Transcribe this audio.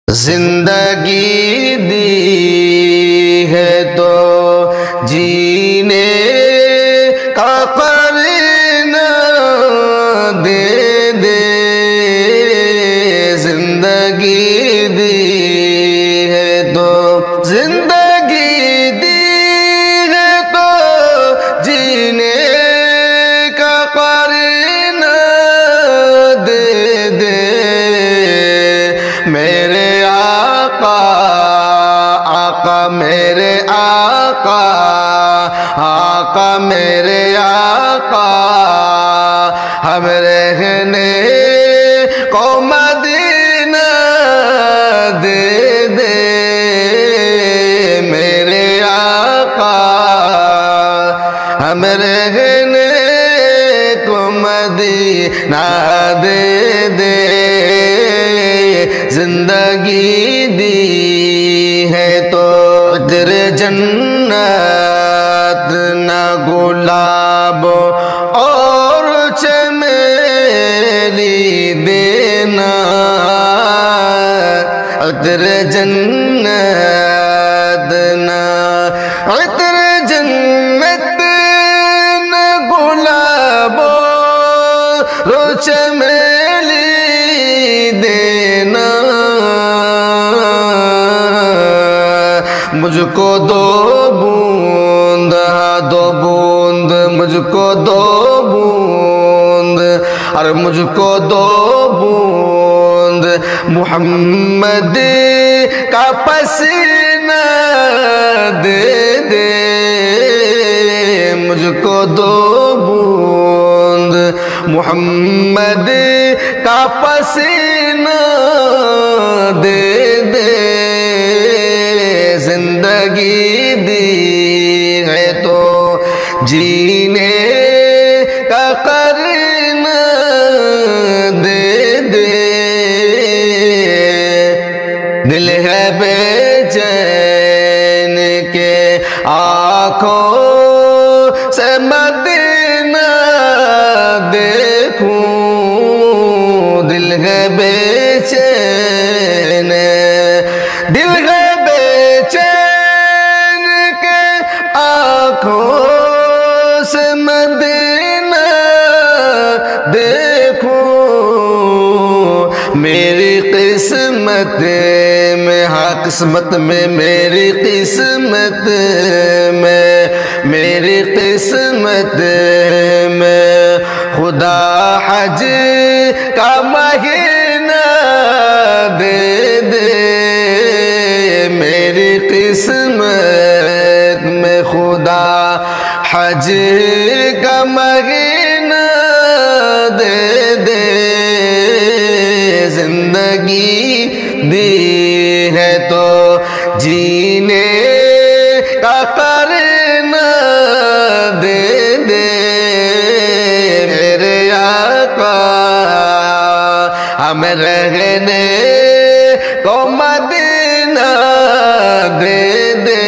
زندگی دی ہے تو جینے کا قرینہ دے دے، زندگی دی ہے تو زندگی دی ہے تو جینے کا قرینہ دے دے، میرے آقا میرے آقا، آقا میرے آقا، ہم رہنے کو مدینہ دے دے، میرے آقا ہم رہنے کو مدینہ دے دے، زندگی دی ہے تو عطر جنت نہ گلاب اور چمیلی دینا، عطر جنت نہ عطر جنت نہ گلاب اور چمیلی دینا، مجھ کو دو بوند، دو بوند مجھ کو دو بوند، اور مجھ کو دو بوند محمد کا پسینہ دے دے، مجھ کو دو بوند محمد کا پسینہ دے دے، زندگی دی ہے تو جینے کا قرینہ دے دے، دل ہے بے چین کے آنکھوں سے مدینہ دیکھوں، دل ہے بے چین، دل ہے بے چین کے آنکھوں سے مدینہ دیکھوں، میری قسمت میں، ہاں قسمت میں میری قسمت میں، میری قسمت میں خدا حج کا مہینہ دے دے، میری قسمت میں خدا حج کا مہینہ دے دے، زندگی دی ہے تو جینے کا قرینہ دے دے، میرے آقا ہم رہنے کو مدینہ دے دے،